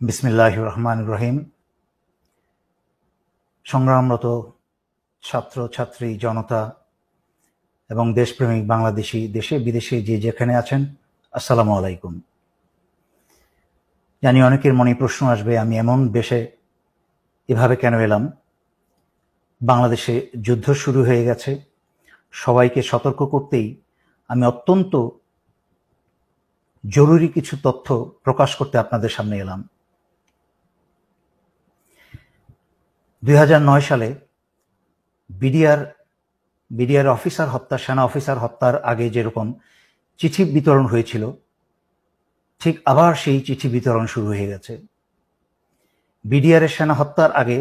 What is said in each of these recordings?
বিসমিল্লাহির রহমানির রহিম। সংগ্রামরত ছাত্র ছাত্রী জনতা এবং দেশপ্রেমিক বাংলাদেশি দেশে বিদেশে যে যেখানে আছেন, আসসালামু আলাইকুম। জানি অনেকের মনে প্রশ্ন আসবে, আমি এমন দেশে এভাবে কেন এলাম? বাংলাদেশে যুদ্ধ শুরু হয়ে গেছে। সবাইকে সতর্ক করতেই আমি অত্যন্ত জরুরি কিছু তথ্য প্রকাশ করতে আপনাদের সামনে এলাম। 2009 সালে বিডিআর অফিসার হত্যা, সেনা অফিসার হত্যার আগে যেরকম চিঠি বিতরণ হয়েছিল, ঠিক আবার সেই চিঠি বিতরণ শুরু হয়ে গেছে। বিডিআর সেনা হত্যার আগে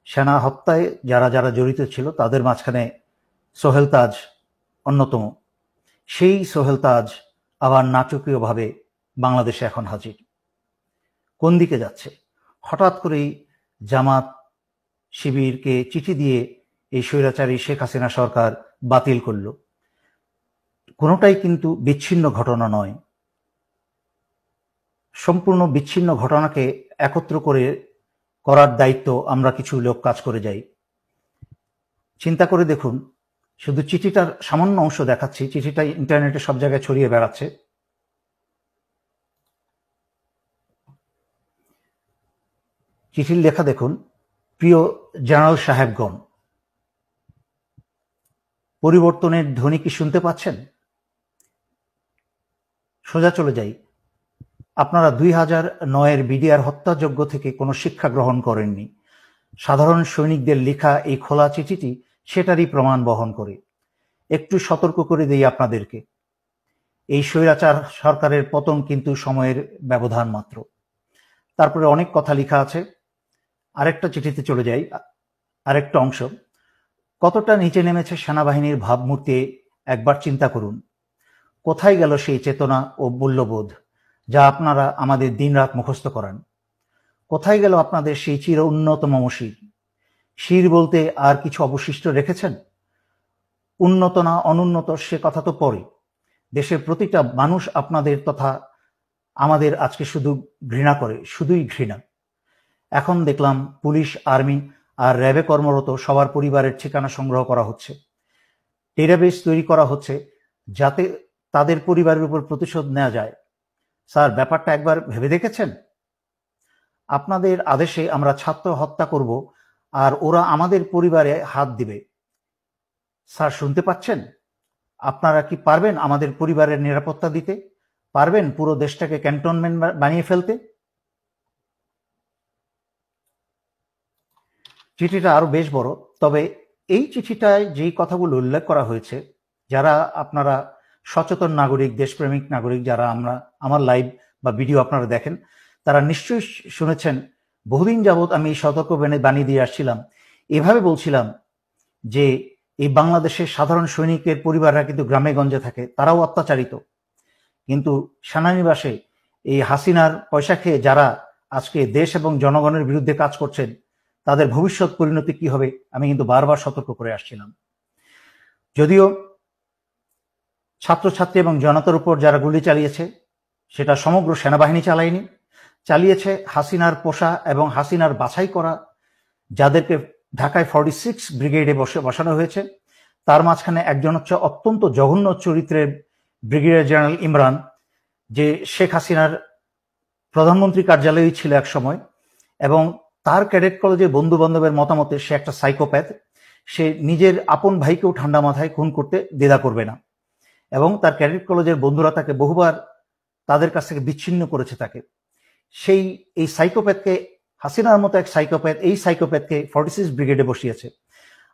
সেনা হত্যায় যারা যারা জড়িত ছিল তাদের মাঝখানে সোহেল তাজ অন্যতম। সেই সোহেল তাজ আবার নাটকীয়ভাবে বাংলাদেশে এখন হাজির। কোন দিকে যাচ্ছে? হঠাৎ করেই জামাত শিবিরকে চিঠি দিয়ে এই স্বৈরাচারী শেখ হাসিনা সরকার বাতিল করল। কোনোটাই কিন্তু বিচ্ছিন্ন ঘটনা নয়। সম্পূর্ণ বিচ্ছিন্ন ঘটনাকে একত্র করার দায়িত্ব আমরা কিছু লোক কাজ করে যাই। চিন্তা করে দেখুন, শুধু চিঠিটার সামান্য অংশ দেখাচ্ছি। চিঠিটা ইন্টারনেটে সব জায়গায় ছড়িয়ে বেড়াচ্ছে। চিঠির লেখা দেখুন। প্রিয় জেনারেল সাহেবগণ, পরিবর্তনের ধ্বনি কি শুনতে পাচ্ছেন? সোজা চলে যাই। আপনারা 2009-এর বিডিআর হত্যাযজ্ঞ থেকে কোনো শিক্ষা গ্রহণ করেননি। সাধারণ সৈনিকদের লেখা এই খোলা চিঠিটি সেটারই প্রমাণ বহন করে। একটু সতর্ক করে দেই আপনাদেরকে, এই স্বৈরাচার সরকারের পতন কিন্তু সময়ের ব্যবধান মাত্র। তারপরে অনেক কথা লেখা আছে। আরেকটা চিঠিতে চলে যাই, আরেকটা অংশ। কতটা নিচে নেমেছে সেনাবাহিনীর ভাবমূর্তি একবার চিন্তা করুন। কোথায় গেল সেই চেতনা ও মূল্যবোধ যা আপনারা আমাদের দিনরাত মুখস্থ করান? কোথায় গেল আপনাদের সেই চির উন্নত মমশির? শির বলতে আর কিছু অবশিষ্ট রেখেছেন? উন্নত না অনুন্নত সে কথা তো পরে। দেশের প্রতিটা মানুষ আপনাদের তথা আমাদের আজকে শুধু ঘৃণা করে, শুধুই ঘৃণা। এখন দেখলাম পুলিশ, আর্মি আর র্যাবে কর্মরত সবার পরিবারের ঠিকানা সংগ্রহ করা হচ্ছে। ডেটাবেস তৈরি করা হচ্ছে যাতে তাদের পরিবারের উপর প্রতিশোধ নেওয়া যায়। স্যার, ব্যাপারটা একবার ভেবে দেখেছেন? আপনাদের আদেশে আমরা ছাত্র হত্যা করব আর ওরা আমাদের পরিবারে হাত দিবে। স্যার, শুনতে পাচ্ছেন? আপনারা কি পারবেন আমাদের পরিবারের নিরাপত্তা দিতে? পারবেন পুরো দেশটাকে ক্যান্টনমেন্ট বানিয়ে ফেলতে? চিঠিটা আরো বেশ বড়, তবে এই চিঠিটায় যেই কথাগুলো উল্লেখ করা হয়েছে, যারা আপনারা সচেতন নাগরিক, দেশপ্রেমিক নাগরিক, যারা আমার লাইভ বা ভিডিও আপনারা দেখেন, তারা নিশ্চয়ই শুনেছেন। বহুদিন যাবৎ আমি সতর্ক বানিয়ে দিয়ে আসছিলাম, এভাবে বলছিলাম যে এই বাংলাদেশের সাধারণ সৈনিকের পরিবাররা কিন্তু গ্রামে গঞ্জে থাকে, তারাও অত্যাচারিত। কিন্তু সেনানিবাসে এই হাসিনার পয়সা খেয়ে যারা আজকে দেশ এবং জনগণের বিরুদ্ধে কাজ করছেন, তাদের ভবিষ্যৎ পরিণতি কি হবে আমি কিন্তু বারবার সতর্ক করে আসছিলাম। যদিও ছাত্রছাত্রী এবং জনতার উপর যারা গুলি চালিয়েছে সেটা সমগ্র সেনাবাহিনী চালায়নি, চালিয়েছে হাসিনার পোষা এবং হাসিনার বাছাই করা যাদেরকে ঢাকায় 46 ব্রিগেডে বসানো হয়েছে। তার মাঝখানে একজন হচ্ছে অত্যন্ত জঘন্য চরিত্রের ব্রিগেডিয়ার জেনারেল ইমরান, যে শেখ হাসিনার প্রধানমন্ত্রী কার্যালয়েই ছিল এক সময়, এবং তার ক্যাডেট কলেজের বন্ধু বান্ধবের মতামতে সে একটা সাইকোপ্যাথ। সে নিজের আপন ভাইকেও ঠান্ডা মাথায় খুন করতে দ্বিধা করবে না, এবং তার ক্যাডেট কলেজের বন্ধুরা তাকে বহুবার তাদের কাছ থেকে বিচ্ছিন্ন করেছে তাকে। এই সাইকোপ্যাথকে, হাসিনার মতো এক সাইকোপ্যাথ, এই সাইকোপ্যাথকে 46 ব্রিগেডে বসিয়েছে।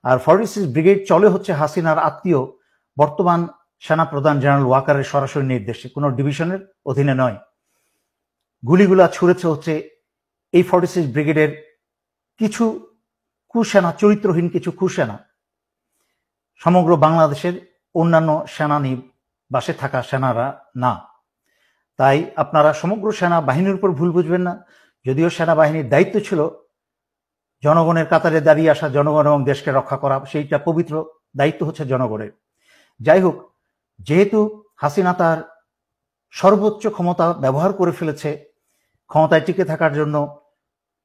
আর 46 ব্রিগেড চলে হচ্ছে হাসিনার আত্মীয় বর্তমান সেনা প্রধান জেনারেল ওয়াকারের সরাসরি নির্দেশে, কোনো ডিভিশনের অধীনে নয়। গুলিগুলা ছুড়েছে হচ্ছে এই 46 ব্রিগেডের কিছু কুসেনা, চরিত্রহীন কিছু কুসেনা, সমগ্র বাংলাদেশের অন্যান্য সেনানিবাসে থাকা সেনারা না। তাই আপনারা সমগ্র সেনাবাহিনীর উপর ভুল বুঝবেন না। যদিও সেনাবাহিনীর দায়িত্ব ছিল জনগণের কাতারে দাঁড়িয়ে আসা, জনগণ এবং দেশকে রক্ষা করা, সেইটা পবিত্র দায়িত্ব হচ্ছে জনগণের। যাই হোক, যেহেতু হাসিনা তার সর্বোচ্চ ক্ষমতা ব্যবহার করে ফেলেছে, ক্ষমতায় টিকে থাকার জন্য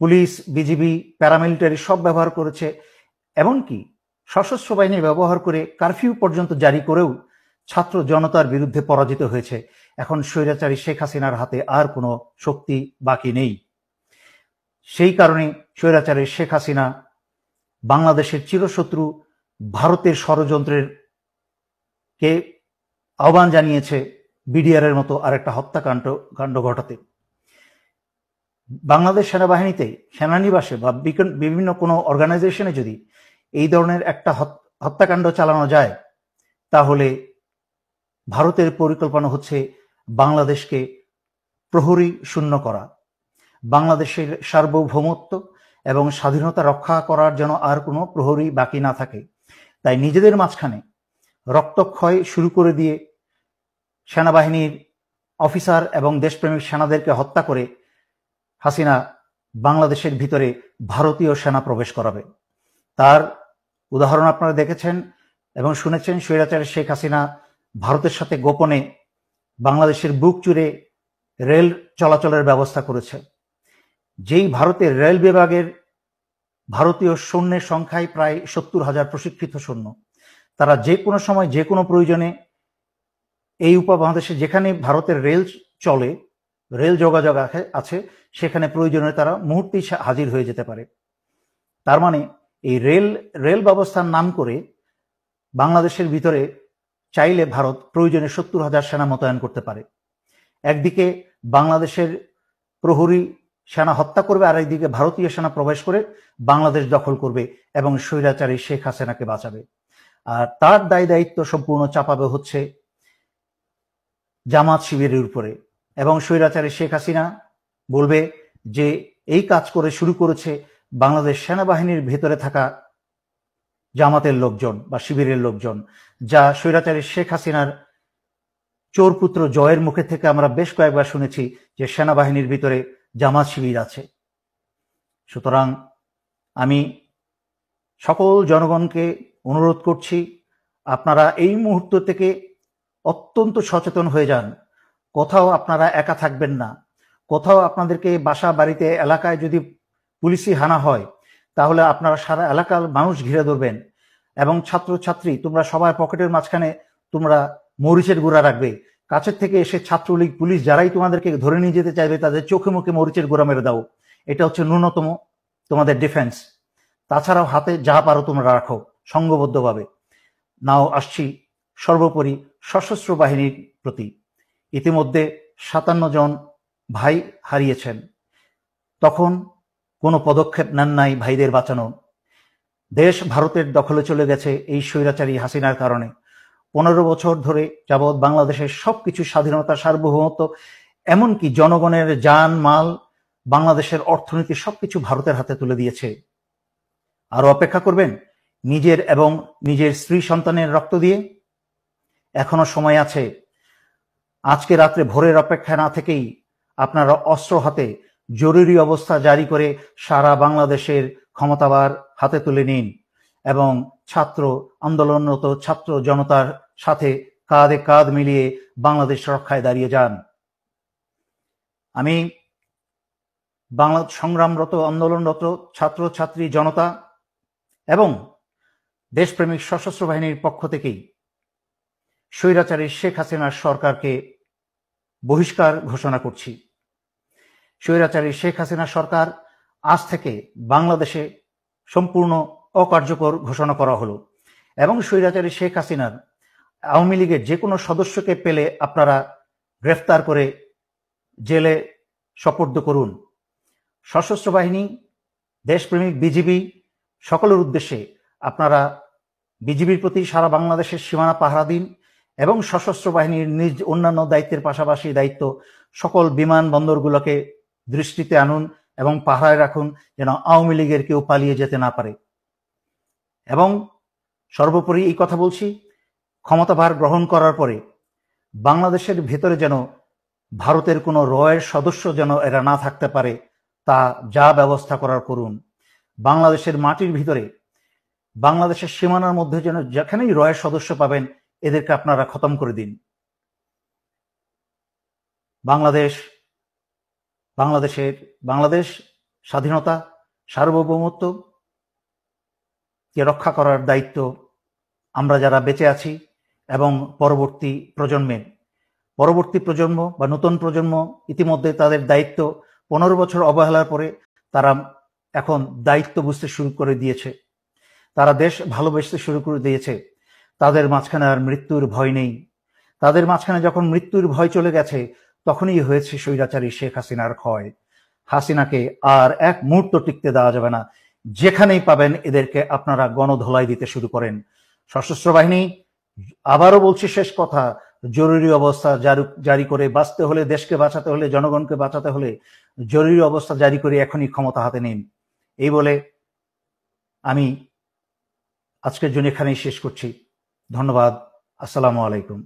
পুলিশ, বিজিবি, প্যারামিলিটারি সব ব্যবহার করেছে, এমনকি সশস্ত্র বাহিনী ব্যবহার করে কারফিউ পর্যন্ত জারি করেও ছাত্র জনতার বিরুদ্ধে পরাজিত হয়েছে। এখন স্বৈরাচারী শেখ হাসিনার হাতে আর কোনো শক্তি বাকি নেই। সেই কারণে স্বৈরাচারী শেখ হাসিনা বাংলাদেশের চিরশত্রু ভারতের ষড়যন্ত্রের কে আহ্বান জানিয়েছে বিডিআর এর মতো আরেকটা হত্যাকাণ্ড ঘটাতে। বাংলাদেশ সেনাবাহিনীতে, সেনানিবাসে বা বিভিন্ন কোনো অর্গানাইজেশনে যদি এই ধরনের একটা হত্যাকাণ্ড চালানো যায়, তাহলে ভারতের পরিকল্পনা হচ্ছে বাংলাদেশকে প্রহরী শূন্য করা, বাংলাদেশের সার্বভৌমত্ব এবং স্বাধীনতা রক্ষা করার জন্য আর কোনো প্রহরী বাকি না থাকে। তাই নিজেদের মাঝখানে রক্তক্ষয় শুরু করে দিয়ে সেনাবাহিনীর অফিসার এবং দেশপ্রেমিক সেনাদেরকে হত্যা করে হাসিনা বাংলাদেশের ভিতরে ভারতীয় সেনা প্রবেশ করাবে। তার উদাহরণ আপনারা দেখেছেন এবং শুনেছেন। স্বৈরাচারী শেখ হাসিনা ভারতের সাথে গোপনে বাংলাদেশের বুক চুরে রেল চলাচলের ব্যবস্থা করেছে। যেই ভারতের রেল বিভাগের ভারতীয় সৈন্যের সংখ্যায় প্রায় 70,000 প্রশিক্ষিত সৈন্য, তারা যে কোনো সময় যে কোনো প্রয়োজনে এই উপমহাদেশে যেখানে ভারতের রেল চলে, রেল যোগাযোগ আছে, সেখানে প্রয়োজনে তারা মুহূর্তেই হাজির হয়ে যেতে পারে। তার মানে এই রেল ব্যবস্থার নাম করে বাংলাদেশের ভিতরে চাইলে ভারত প্রয়োজনে 70,000 সেনা মোতায়েন করতে পারে। একদিকে বাংলাদেশের প্রহরী সেনা হত্যা করবে, আর একদিকে ভারতীয় সেনা প্রবেশ করে বাংলাদেশ দখল করবে এবং স্বৈরাচারী শেখ হাসিনাকে বাঁচাবে। আর তার দায় দায়িত্ব সম্পূর্ণ চাপাবে হচ্ছে জামাত শিবিরের উপরে, এবং স্বৈরাচারী শেখ হাসিনা বলবে যে এই কাজ করে শুরু করেছে বাংলাদেশ সেনাবাহিনীর ভেতরে থাকা জামাতের লোকজন বা শিবিরের লোকজন, যা স্বৈরাচারী শেখ হাসিনার চোরপুত্র জয়ের মুখে থেকে আমরা বেশ কয়েকবার শুনেছি যে সেনাবাহিনীর ভিতরে জামাত শিবির আছে। সুতরাং আমি সকল জনগণকে অনুরোধ করছি, আপনারা এই মুহূর্ত থেকে অত্যন্ত সচেতন হয়ে যান। কোথাও আপনারা একা থাকবেন না। কোথাও আপনাদেরকে বাসা বাড়িতে এলাকায় যদি পুলিশি হানা হয়, তাহলে আপনারা সারা এলাকার মানুষ ঘিরে ধরবেন এবং ছাত্রছাত্রী তোমরা সবার পকেটের মাঝখানে তোমরা মরিচের গুঁড়া রাখবে। কাছের থেকে এসে ছাত্রলীগ, পুলিশ যারাই তোমাদেরকে ধরে নিয়ে যেতে চাইবে, তাদের চোখে মুখে মরিচের গুঁড়া মেরে দাও। এটা হচ্ছে ন্যূনতম তোমাদের ডিফেন্স। তাছাড়াও হাতে যা পারো তোমরা রাখো সংঘবদ্ধভাবে। নাও আসছি সর্বোপরি সশস্ত্র বাহিনীর প্রতি। ইতিমধ্যে 57 জন ভাই হারিয়েছেন, তখন কোনো পদক্ষেপ নেন নাই ভাইদের বাঁচানো। দেশ ভারতের দখলে চলে গেছে এই স্বৈরাচারী হাসিনার কারণে। 15 বছর ধরে যাবৎ বাংলাদেশের সবকিছু, স্বাধীনতা, সার্বভৌমত্ব, এমনকি জনগণের জান মাল, বাংলাদেশের অর্থনীতি সবকিছু ভারতের হাতে তুলে দিয়েছে। আরো অপেক্ষা করবেন নিজের এবং নিজের স্ত্রী সন্তানের রক্ত দিয়ে? এখনো সময় আছে। আজকে রাত্রে ভোরের অপেক্ষা না থেকেই আপনারা অস্ত্র হাতে জরুরি অবস্থা জারি করে সারা বাংলাদেশের ক্ষমতাবার হাতে তুলে নিন এবং ছাত্র আন্দোলনরত ছাত্র জনতার সাথে কাঁধে কাঁধ মিলিয়ে বাংলাদেশ রক্ষায় দাঁড়িয়ে যান। আমি সংগ্রামরত, আন্দোলনরত ছাত্র ছাত্রী জনতা এবং দেশপ্রেমিক সশস্ত্র বাহিনীর পক্ষ থেকেই স্বৈরাচারী শেখ হাসিনার সরকারকে বহিষ্কার ঘোষণা করছি। স্বৈরাচারী শেখ হাসিনা সরকার আজ থেকে বাংলাদেশে সম্পূর্ণ অকার্যকর ঘোষণা করা হলো এবং স্বৈরাচারী শেখ হাসিনার আওয়ামী লীগের যে কোনো সদস্যকে পেলে আপনারা গ্রেফতার করে জেলে সোপর্দ করুন। সশস্ত্র বাহিনী, দেশপ্রেমিক বিজিবি সকলের উদ্দেশ্যে আপনারা বিজিবির প্রতি সারা বাংলাদেশের সীমানা পাহারা দিন এবং সশস্ত্র বাহিনীর নিজ অন্যান্য দায়িত্বের পাশাপাশি দায়িত্ব সকল বিমানবন্দরগুলোকে দৃষ্টিতে আনুন এবং পাহারায় রাখুন, যেন আওয়ামী লীগের কেউ পালিয়ে যেতে না পারে। এবং সর্বোপরি এই কথা বলছি, ক্ষমতাভার গ্রহণ করার পরে বাংলাদেশের ভেতরে যেন ভারতের কোনো রয়ের সদস্য যেন এরা না থাকতে পারে, তা যা ব্যবস্থা করার করুন। বাংলাদেশের মাটির ভিতরে, বাংলাদেশের সীমানার মধ্যে যেন যেখানেই রয়ের সদস্য পাবেন, এদেরকে আপনারা খতম করে দিন। বাংলাদেশ বাংলাদেশ স্বাধীনতা সার্বভৌমত্ব কে রক্ষা করার দায়িত্ব আমরা যারা বেঁচে আছি এবং পরবর্তী প্রজন্ম বা নতুন প্রজন্ম ইতিমধ্যে তাদের দায়িত্ব 15 বছর অবহেলার পরে তারা এখন দায়িত্ব বুঝতে শুরু করে দিয়েছে, তারা দেশ ভালোবাসতে শুরু করে দিয়েছে। তাদের মাঝখানে আর মৃত্যুর ভয় নেই। তাদের মাঝখানে যখন মৃত্যুর ভয় চলে গেছে তখনই হয়েছে স্বৈরাচারী শেখ হাসিনার ক্ষয়। হাসিনাকে আর এক মুহূর্ত টিকতে দেওয়া যাবে না। যেখানেই পাবেন এদেরকে আপনারা গণধোলাই দিতে শুরু করেন। সশস্ত্র বাহিনী, আবারও বলছি শেষ কথা, জরুরি অবস্থা জারি করে বাঁচতে হলে, দেশকে বাঁচাতে হলে, জনগণকে বাঁচাতে হলে জরুরি অবস্থা জারি করে এখনই ক্ষমতা হাতে নিন। এই বলে আমি আজকের জন্য এখানেই শেষ করছি। ধন্যবাদ। আসসালামু আলাইকুম।